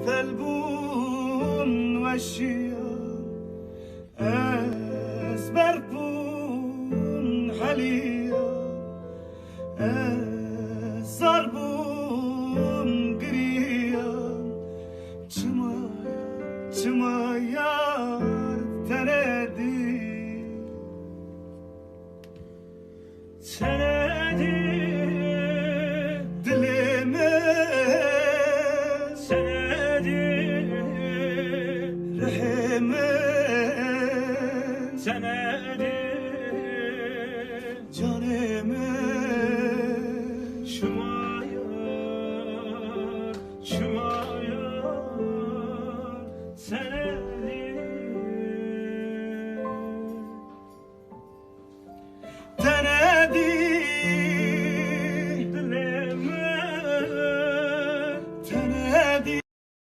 پلبون وشیا از بربون حلیا از زربون گریا چما یار تردی سندی